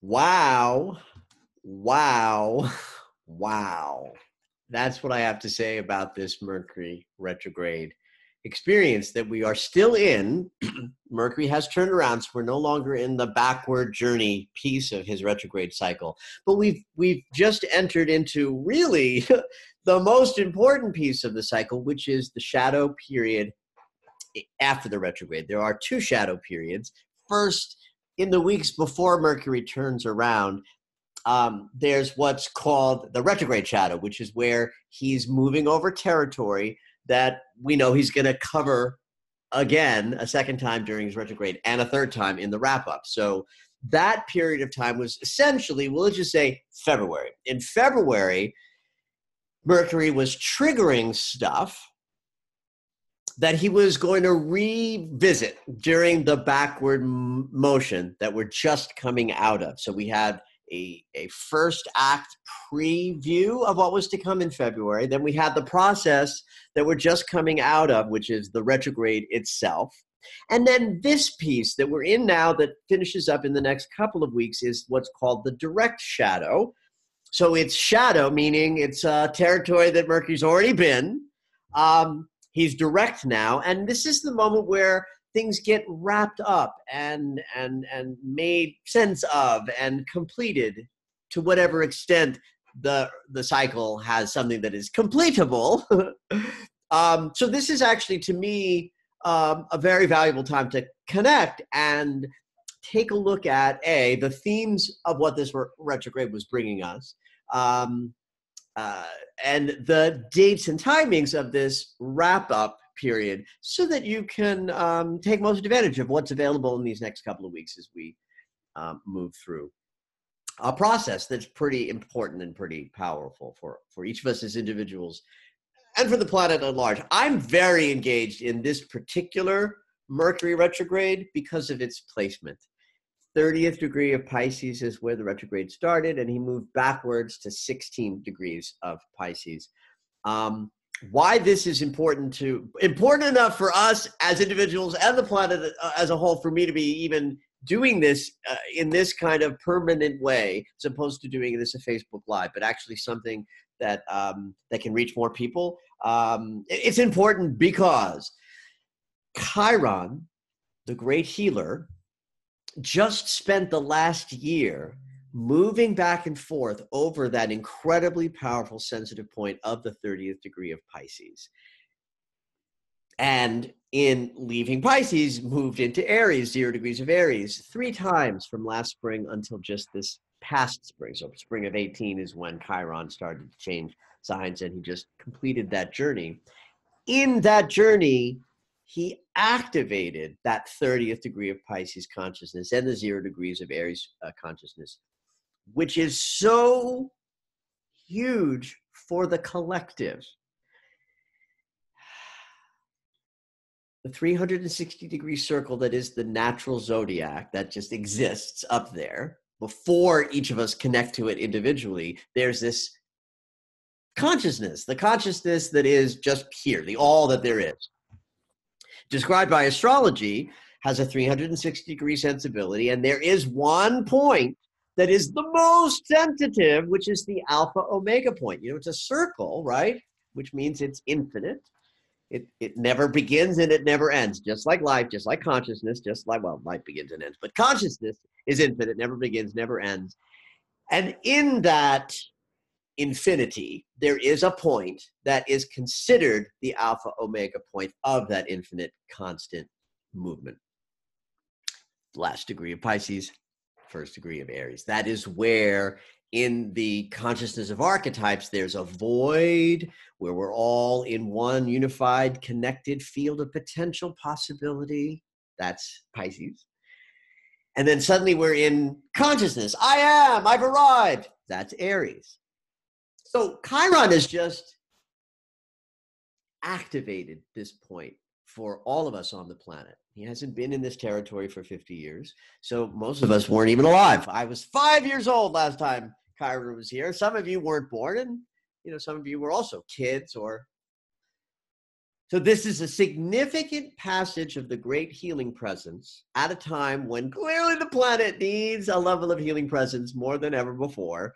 Wow. Wow. Wow. That's what I have to say about this Mercury retrograde experience that we are still in. Mercury has turned around, so we're no longer in the backward journey piece of his retrograde cycle. But we've just entered into really the most important piece of the cycle, which is the shadow period after the retrograde. There are two shadow periods. First, in the weeks before Mercury turns around, there's what's called the retrograde shadow, which is where he's moving over territory that we know he's going to cover again a second time during his retrograde and a third time in the wrap-up. So that period of time was essentially, we'll just say February. In February, Mercury was triggering stuff that he was going to revisit during the backward motion that we're just coming out of. So we had a first act preview of what was to come in February. Then we had the process that we're just coming out of, which is the retrograde itself. And then this piece that we're in now that finishes up in the next couple of weeks is what's called the direct shadow. So it's shadow, meaning it's a territory that Mercury's already been. He's direct now, and this is the moment where things get wrapped up and made sense of and completed to whatever extent the cycle has something that is completable. So this is actually, to me, a very valuable time to connect and take a look at, the themes of what this retrograde was bringing us, and the dates and timings of this wrap-up period so that you can take most advantage of what's available in these next couple of weeks as we move through a process that's pretty important and pretty powerful for each of us as individuals and for the planet at large. I'm very engaged in this particular Mercury retrograde because of its placement. 30th degree of Pisces is where the retrograde started, and he moved backwards to 16 degrees of Pisces. Why this is important enough for us as individuals and the planet as a whole, for me to be even doing this in this kind of permanent way, as opposed to doing this a Facebook Live, but actually something that that can reach more people. It's important because Chiron, the great healer, just spent the last year moving back and forth over that incredibly powerful sensitive point of the 30th degree of Pisces. And in leaving Pisces, moved into Aries, 0 degrees of Aries, 3 times from last spring until just this past spring. So spring of 18 is when Chiron started to change signs, and he just completed that journey. In that journey, he activated that 30th degree of Pisces consciousness and the 0 degrees of Aries consciousness, which is so huge for the collective. The 360-degree circle that is the natural zodiac that just exists up there, before each of us connect to it individually, there's this consciousness, the consciousness that is just here, the all that there is. Described by astrology, has a 360-degree sensibility, and there is one point that is the most sensitive, which is the alpha omega point. You know, it's a circle, right? Which means it's infinite. It never begins and it never ends, just like life, just like consciousness, just like, well, life begins and ends, but consciousness is infinite, never begins, never ends. And in that infinity, there is a point that is considered the alpha omega point of that infinite constant movement. Last degree of Pisces, first degree of Aries. That is where in the consciousness of archetypes, there's a void where we're all in one unified, connected field of potential possibility. That's Pisces. And then suddenly we're in consciousness. I've arrived. That's Aries. So Chiron has just activated this point for all of us on the planet. He hasn't been in this territory for 50 years. So most of us weren't even alive. I was 5 years old last time Chiron was here. Some of you weren't born, and some of you were also kids or So this is a significant passage of the great healing presence at a time when clearly the planet needs a level of healing presence more than ever before.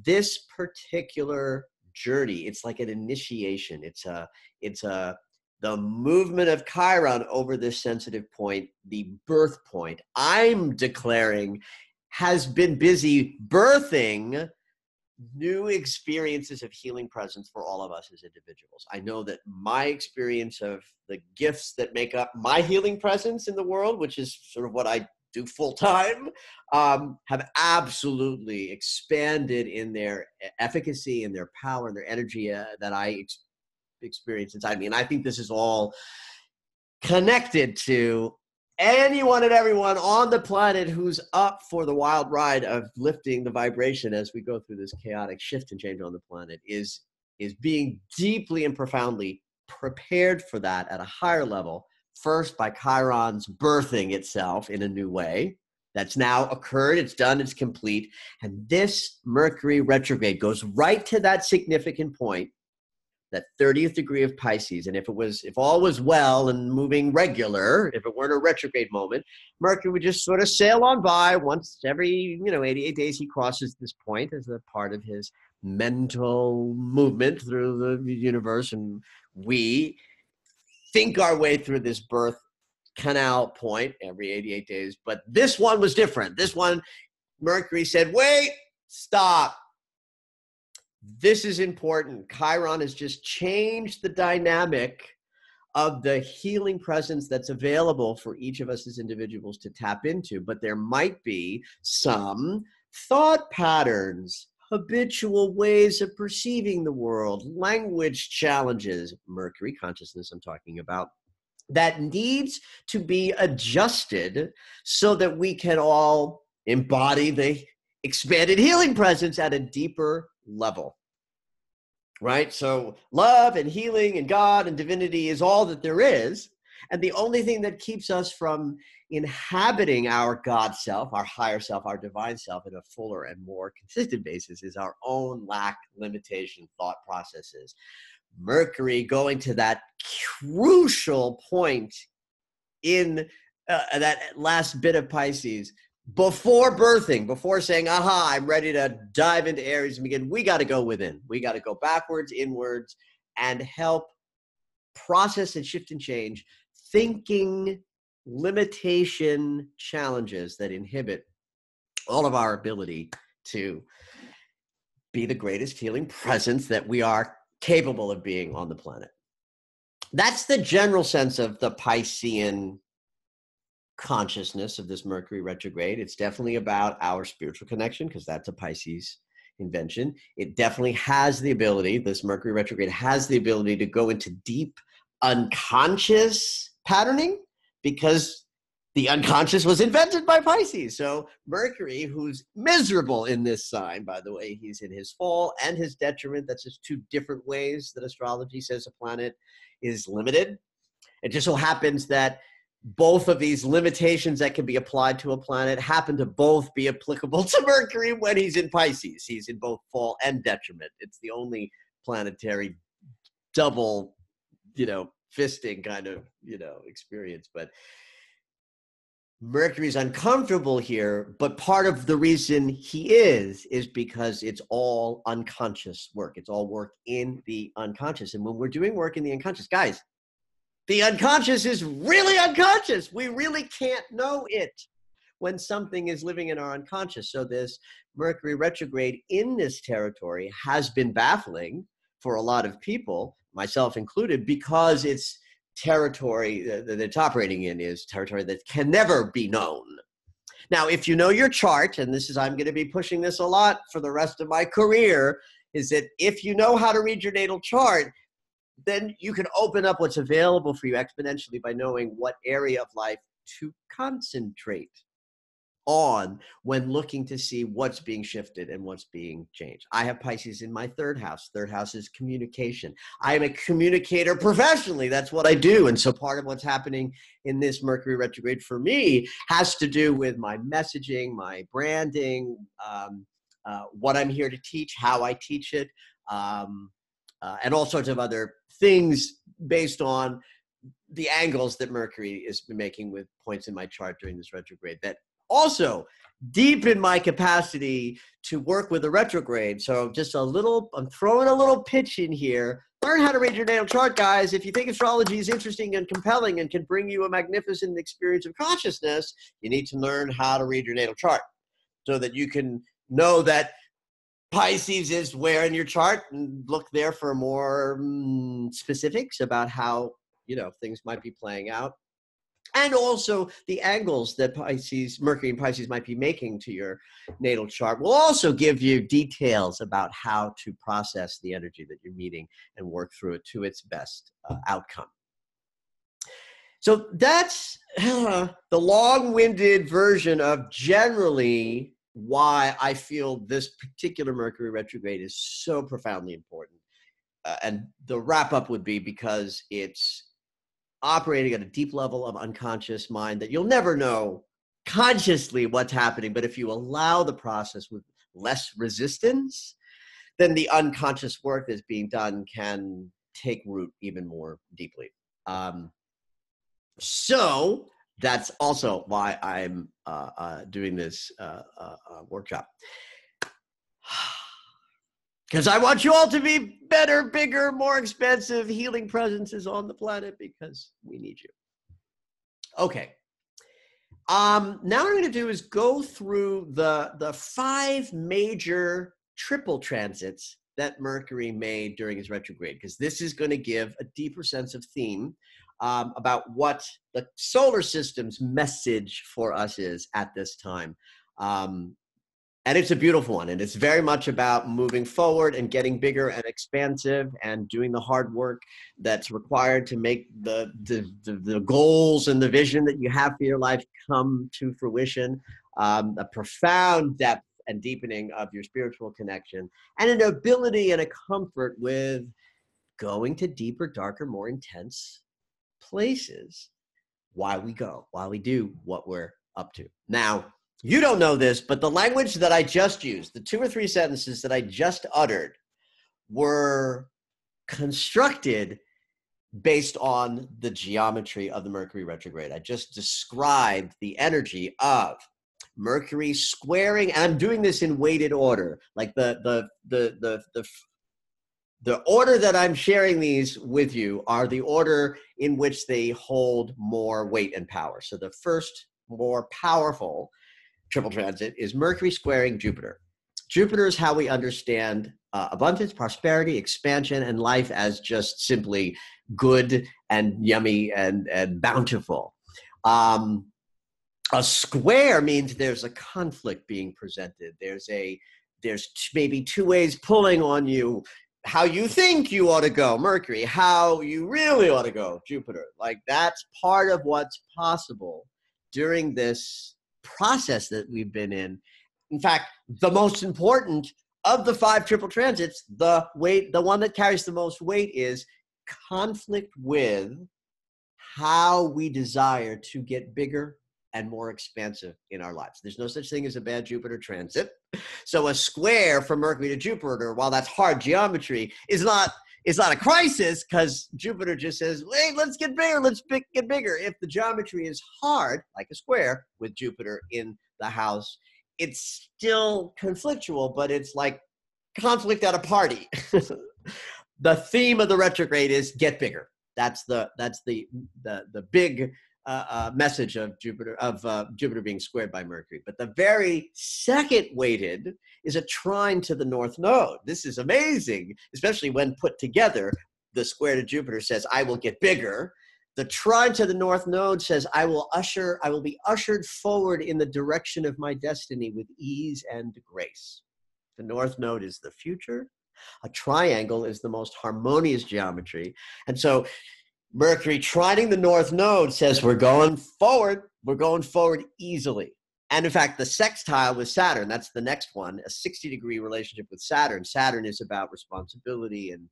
This particular journey, it's like an initiation. It's the movement of Chiron over this sensitive point, the birth point. I'm declaring has been busy birthing new experiences of healing presence for all of us as individuals. I know that my experience of the gifts that make up my healing presence in the world, which is sort of what I do full time, have absolutely expanded in their efficacy and their power and their energy that I experience inside me. And I think this is all connected to anyone and everyone on the planet who's up for the wild ride of lifting the vibration as we go through this chaotic shift and change on the planet is being deeply and profoundly prepared for that at a higher level, first by Chiron's birthing itself in a new way. That's now occurred, it's done, it's complete. And this Mercury retrograde goes right to that significant point, that 30th degree of Pisces. And if all was well and moving regular, if it weren't a retrograde moment, Mercury would just sort of sail on by. Once every 88 days he crosses this point as a part of his mental movement through the universe. And we think our way through this birth canal point every 88 days. But this one was different. This one, Mercury said, wait, stop. This is important. Chiron has just changed the dynamic of the healing presence that's available for each of us as individuals to tap into. But there might be some thought patterns, habitual ways of perceiving the world, language challenges, Mercury consciousness I'm talking about, that needs to be adjusted so that we can all embody the expanded healing presence at a deeper level, right? So love and healing and God and divinity is all that there is. And the only thing that keeps us from inhabiting our God self, our higher self, our divine self in a fuller and more consistent basis is our own lack, limitation, thought processes. Mercury going to that crucial point in that last bit of Pisces, before birthing, before saying, aha, I'm ready to dive into Aries and begin, we got to go within. We got to go backwards, inwards, and help process and shift and change thinking limitation challenges that inhibit all of our ability to be the greatest healing presence that we are capable of being on the planet. That's the general sense of the Piscean consciousness of this Mercury retrograde. It's definitely about our spiritual connection because that's a Pisces invention. It definitely has the ability, this Mercury retrograde has the ability to go into deep unconscious patterning because the unconscious was invented by Pisces. So Mercury, who's miserable in this sign, by the way, he's in his fall and his detriment. That's just two different ways that astrology says a planet is limited. It just so happens that both of these limitations that can be applied to a planet happen to both be applicable to Mercury when he's in Pisces. He's in both fall and detriment. It's the only planetary double, fisting kind of, experience. But Mercury's uncomfortable here, but part of the reason he is because it's all unconscious work. It's all work in the unconscious. And when we're doing work in the unconscious, guys, the unconscious is really unconscious. We really can't know it when something is living in our unconscious. So this Mercury retrograde in this territory has been baffling for a lot of people, myself included, because it's territory that it's operating in is territory that can never be known. Now, if you know your chart, and I'm going to be pushing this a lot for the rest of my career, is that if you know how to read your natal chart, then you can open up what's available for you exponentially by knowing what area of life to concentrate on when looking to see what's being shifted and what's being changed. I have Pisces in my third house. Third house is communication. I am a communicator professionally. That's what I do. And so part of what's happening in this Mercury retrograde for me has to do with my messaging, my branding, what I'm here to teach, how I teach it, and all sorts of other things based on the angles that Mercury is making with points in my chart during this retrograde that also deepen my capacity to work with a retrograde. So just a little, I'm throwing a little pitch in here. Learn how to read your natal chart, guys. If you think astrology is interesting and compelling and can bring you a magnificent experience of consciousness, you need to learn how to read your natal chart so that you can know that Pisces is where in your chart, and look there for more specifics about how, you know, things might be playing out. And also the angles that Pisces, Mercury and Pisces might be making to your natal chart will also give you details about how to process the energy that you're meeting and work through it to its best outcome. So that's the long-winded version of generally why I feel this particular Mercury retrograde is so profoundly important. And the wrap-up would be because it's operating at a deep level of unconscious mind that you'll never know consciously what's happening. But if you allow the process with less resistance, then the unconscious work that's being done can take root even more deeply. So that's also why I'm doing this workshop. Because I want you all to be better, bigger, more expensive healing presences on the planet because we need you. Okay. Now what I'm going to do is go through the 5 major triple transits that Mercury made during his retrograde, because this is going to give a deeper sense of theme about what the solar system's message for us is at this time. And it's a beautiful one, and it's very much about moving forward and getting bigger and expansive and doing the hard work that's required to make the goals and the vision that you have for your life come to fruition, a profound depth and deepening of your spiritual connection, and an ability and a comfort with going to deeper, darker, more intense places while we do what we're up to. Now, you don't know this, but the language that I just used, the 2 or 3 sentences that I just uttered, were constructed based on the geometry of the Mercury retrograde. I just described the energy of Mercury squaring, and I'm doing this in weighted order. Like the order that I'm sharing these with you are the order in which they hold more weight and power. So the first, more powerful triple transit is Mercury squaring Jupiter. Jupiter is how we understand abundance, prosperity, expansion, and life as just simply good and yummy and bountiful. A square means there's a conflict being presented. There's maybe 2 ways pulling on you. How you think you ought to go, Mercury. How you really ought to go, Jupiter. Like, that's part of what's possible during this process that we've been in. In fact, the most important of the 5 triple transits, the one that carries the most weight is conflict with how we desire to get bigger and more expansive in our lives. There's no such thing as a bad Jupiter transit. So a square from Mercury to Jupiter, while that's hard geometry, is not a crisis, because Jupiter just says, hey, let's get bigger, get bigger. If the geometry is hard, like a square with Jupiter in the house, it's still conflictual, but it's like conflict at a party. The theme of the retrograde is get bigger. That's the big message of Jupiter being squared by Mercury. But the very second weighted is a trine to the North Node. This is amazing, especially when put together. The square to Jupiter says, I will get bigger. The trine to the North Node says, I will be ushered forward in the direction of my destiny with ease and grace. The North Node is the future. A triangle is the most harmonious geometry. And so Mercury trining the North Node says we're going forward easily. And in fact, the sextile with Saturn, that's the next one, a 60-degree relationship with Saturn. Saturn is about responsibility and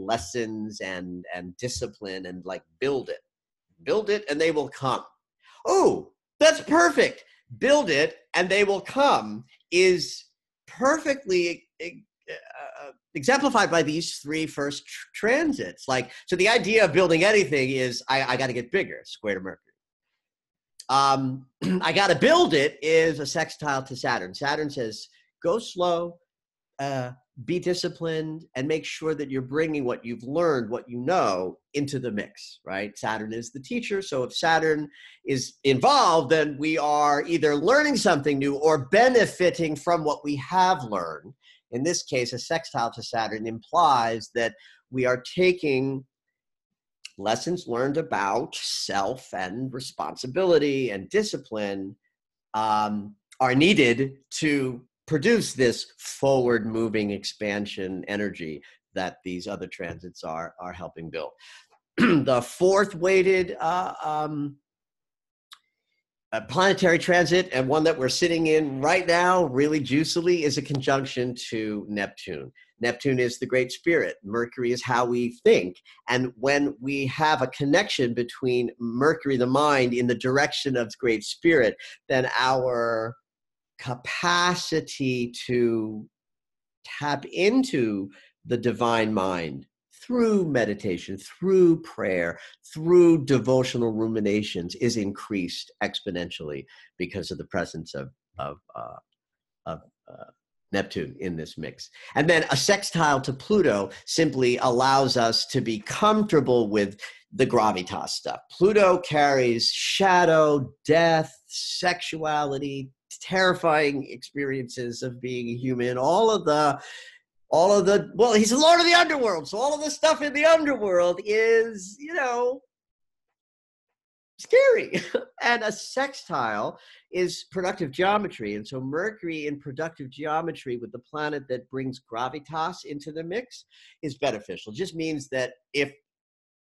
lessons and discipline, and like build it and they will come. Oh, that's perfect. Build it and they will come is perfectly exemplified by these three first transits. Like, so the idea of building anything is I got to get bigger, square to Mercury. I got to build it is a sextile to Saturn. Saturn says, go slow, be disciplined, and make sure that you're bringing what you've learned, what you know, into the mix, right? Saturn is the teacher. So if Saturn is involved, then we are either learning something new or benefiting from what we have learned. In this case, a sextile to Saturn implies that we are taking lessons learned about self and responsibility and discipline are needed to produce this forward moving expansion energy that these other transits are helping build. The fourth weighted planetary transit, and one that we're sitting in right now really juicily, is a conjunction to Neptune. Neptune is the great spirit. Mercury is how we think. And when we have a connection between Mercury, the mind, in the direction of great spirit, then our capacity to tap into the divine mind through meditation, through prayer, through devotional ruminations is increased exponentially because of the presence of Neptune in this mix. And then a sextile to Pluto simply allows us to be comfortable with the gravitas stuff. Pluto carries shadow, death, sexuality, terrifying experiences of being a human, all of the, well, he's the Lord of the underworld. So all of the stuff in the underworld is, you know, scary. And a sextile is productive geometry. And so Mercury in productive geometry with the planet that brings gravitas into the mix is beneficial. It just means that if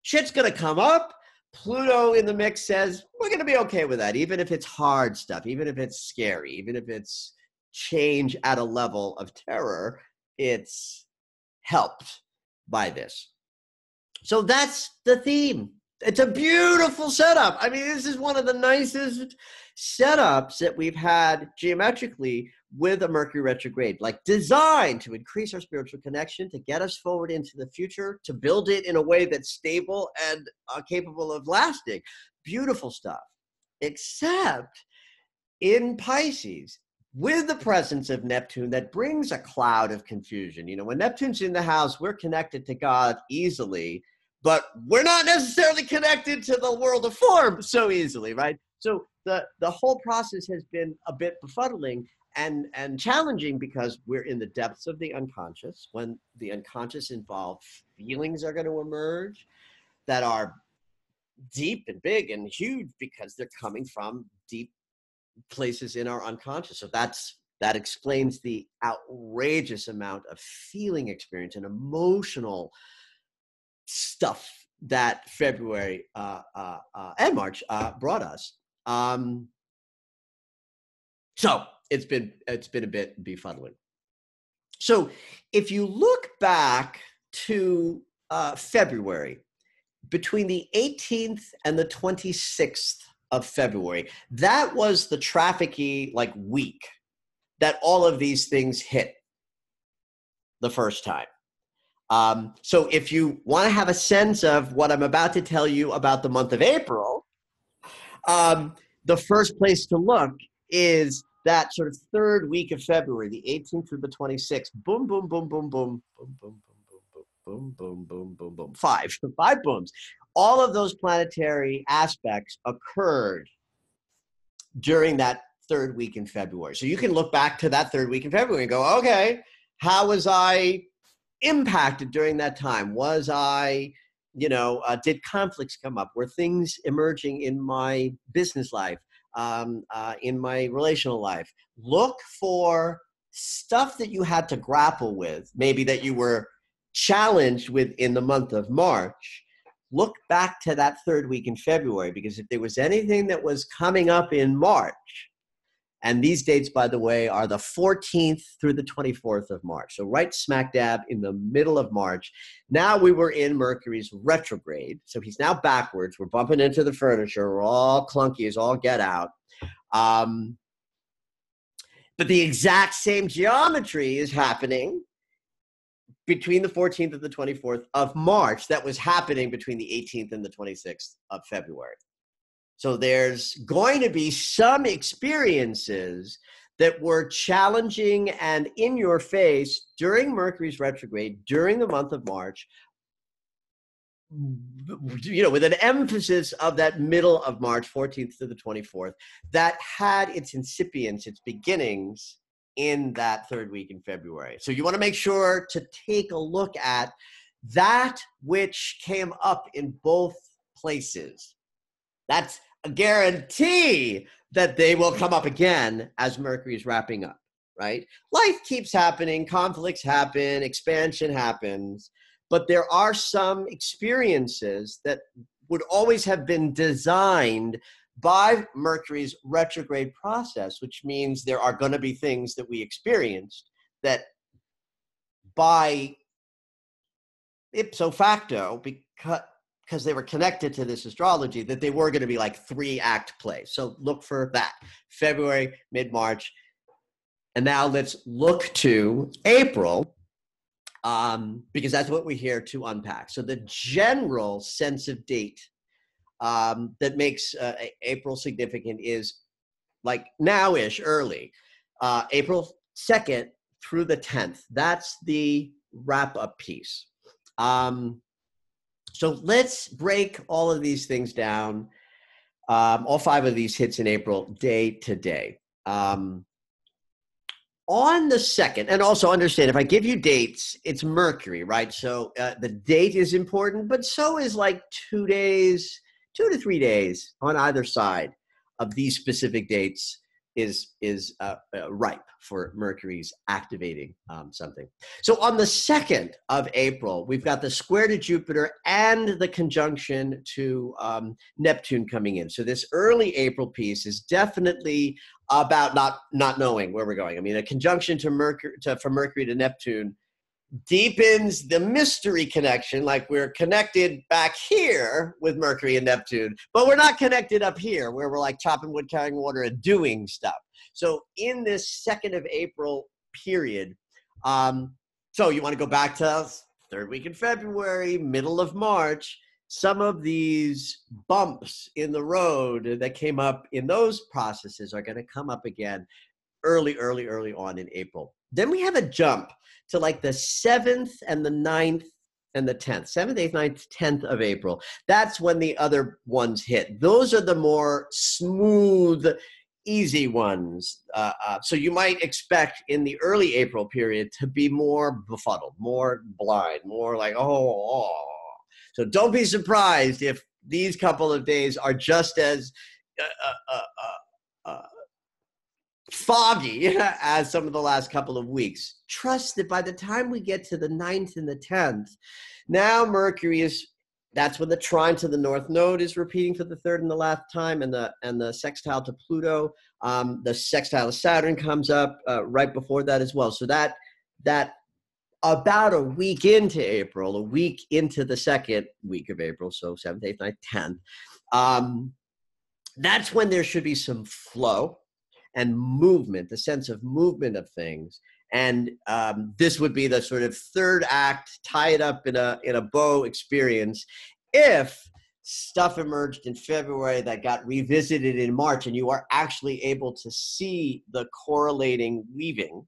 shit's going to come up, Pluto in the mix says, we're going to be okay with that. Even if it's hard stuff, even if it's scary, even if it's change at a level of terror, it's helped by this. So that's the theme. It's a beautiful setup. I mean, this is one of the nicest setups that we've had geometrically with a Mercury retrograde, like designed to increase our spiritual connection, to get us forward into the future, to build it in a way that's stable and capable of lasting. Beautiful stuff. Except in Pisces, with the presence of Neptune, that brings a cloud of confusion. You know, when Neptune's in the house, we're connected to God easily, but we're not necessarily connected to the world of form so easily, right? So the whole process has been a bit befuddling and challenging because we're in the depths of the unconscious. When the unconscious involved, feelings are going to emerge that are deep and big and huge because they're coming from deep places in our unconscious. So that explains the outrageous amount of feeling experience and emotional stuff that February and March brought us. So it's been a bit befuddling. So if you look back to February, between the 18th and the 26th of February, that was the trafficy like week that all of these things hit the first time. So if you want to have a sense of what I'm about to tell you about the month of April, the first place to look is that sort of third week of February, the 18th through the 26th. Boom, boom, boom, boom, boom, boom, boom, boom, boom, boom, boom, boom, boom. Five booms. All of those planetary aspects occurred during that third week in February. So you can look back to that third week in February and go, okay, how was I impacted during that time? Was I, did conflicts come up? Were things emerging in my business life, in my relational life? Look for stuff that you had to grapple with, maybe that you were challenged with in the month of March. Look back to that third week in February, because if there was anything that was coming up in March, and these dates, by the way, are the 14th through the 24th of March. So right smack dab in the middle of March. Now we were in Mercury's retrograde. So he's now backwards. We're bumping into the furniture. We're all clunky as all get out. But the exact same geometry is happening between the 14th and the 24th of March that was happening between the 18th and the 26th of February. So there's going to be some experiences that were challenging and in your face during Mercury's retrograde, during the month of March, with an emphasis of that middle of March, 14th to the 24th, that had its incipients, its beginnings in that third week in February. So you want to make sure to take a look at that which came up in both places. That's a guarantee that they will come up again as Mercury is wrapping up, right? Life keeps happening, conflicts happen, expansion happens, but there are some experiences that would always have been designed by Mercury's retrograde process, which means there are going to be things that we experienced that by ipso facto, because they were connected to this astrology, that they were going to be like 3-act plays. So look for that. February, mid-March. And now let's look to April, because that's what we're here to unpack. So the general sense of date that makes April significant is like now-ish, early. April 2nd through the 10th. That's the wrap-up piece. So let's break all of these things down. All 5 of these hits in April, day to day. On the 2nd, and also understand, if I give you dates, it's Mercury, right? So the date is important, but so is like 2 to 3 days on either side of these specific dates is ripe for Mercury's activating something. So on the 2nd of April, we've got the square to Jupiter and the conjunction to Neptune coming in. So this early April piece is definitely about not knowing where we're going. I mean, a conjunction to Mercury from Mercury to Neptune deepens the mystery connection, like we're connected back here with Mercury and Neptune, but we're not connected up here where we're like chopping wood, carrying water, and doing stuff. So in this 2nd of April period, so you want to go back to third week in February, middle of March, some of these bumps in the road that came up in those processes are going to come up again early on in April. Then we have a jump to like the 7th and the 9th and the 10th, 7th, 8th, 9th, 10th of April. That's when the other ones hit. Those are the more smooth, easy ones. So you might expect in the early April period to be more befuddled, more blind, more like, oh. So don't be surprised if these couple of days are just as foggy as some of the last couple of weeks. Trust that by the time we get to the 9th and the 10th, now Mercury that's when the trine to the North Node is repeating for the 3rd and the last time, and the sextile to Pluto, the sextile to Saturn comes up right before that as well. So that about a week into April, a week into the 2nd week of April, so 7th, 8th, 9th, 10th, that's when there should be some flow and movement, the sense of movement of things. And this would be the sort of 3rd act, tie it up in a bow experience. If stuff emerged in February that got revisited in March, and you are actually able to see the correlating weaving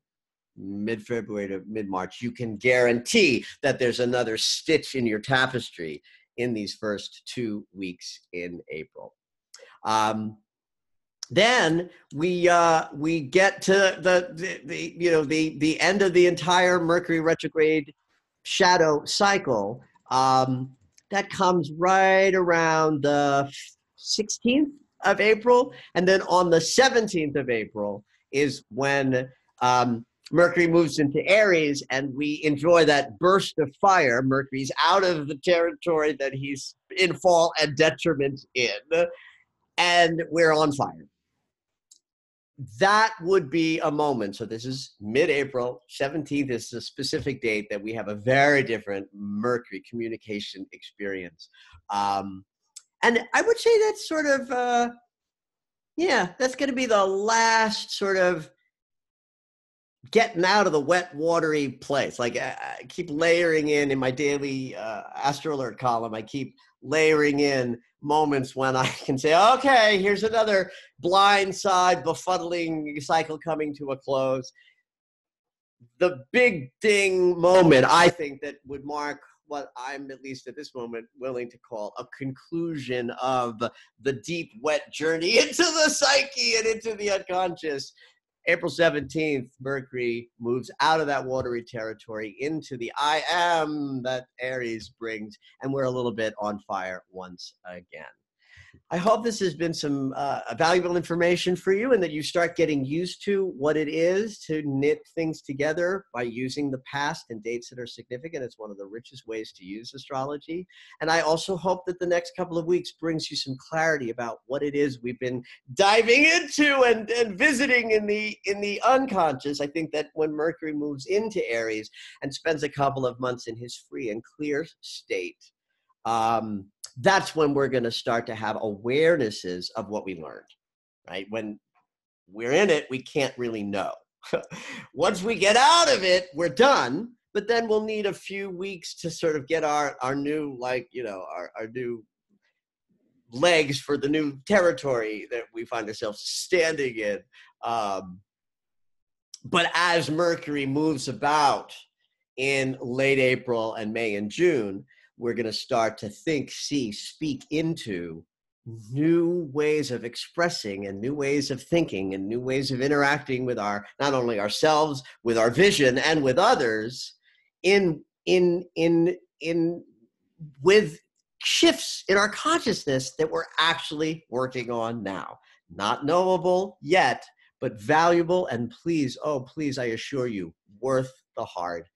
mid-February to mid-March, you can guarantee that there's another stitch in your tapestry in these first 2 weeks in April. Then we get to the end of the entire Mercury retrograde shadow cycle. That comes right around the 16th of April, and then on the 17th of April is when Mercury moves into Aries, and we enjoy that burst of fire. Mercury's out of the territory that he's in fall and detriment in, and we're on fire. That would be a moment. So this is mid-April, 17th is a specific date that we have a very different Mercury communication experience. And I would say that's sort of, that's going to be the last sort of getting out of the wet, watery place. Like I keep layering in my daily Astro Alert column, I keep layering in moments when I can say, okay, here's another blind side befuddling cycle coming to a close. The big ding moment, I think, that would mark what I'm, at least at this moment, willing to call a conclusion of the deep, wet journey into the psyche and into the unconscious. April 17th, Mercury moves out of that watery territory into the I am that Aries brings, and we're a little bit on fire once again. I hope this has been some valuable information for you, and that you start getting used to what it is to knit things together by using the past and dates that are significant. It's one of the richest ways to use astrology. And I also hope that the next couple of weeks brings you some clarity about what it is we've been diving into and visiting in the unconscious. I think that when Mercury moves into Aries and spends a couple of months in his free and clear state, that's when we're going to start to have awarenesses of what we learned, right? When we're in it, we can't really know. Once we get out of it, we're done, but then we'll need a few weeks to sort of get our new, like, our new legs for the new territory that we find ourselves standing in. But as Mercury moves about in late April and May and June, we're going to start to think, see, speak into new ways of expressing and new ways of thinking and new ways of interacting with not only ourselves, with our vision and with others with shifts in our consciousness that we're actually working on now. Not knowable yet, but valuable, and please, oh, please, I assure you, worth the hard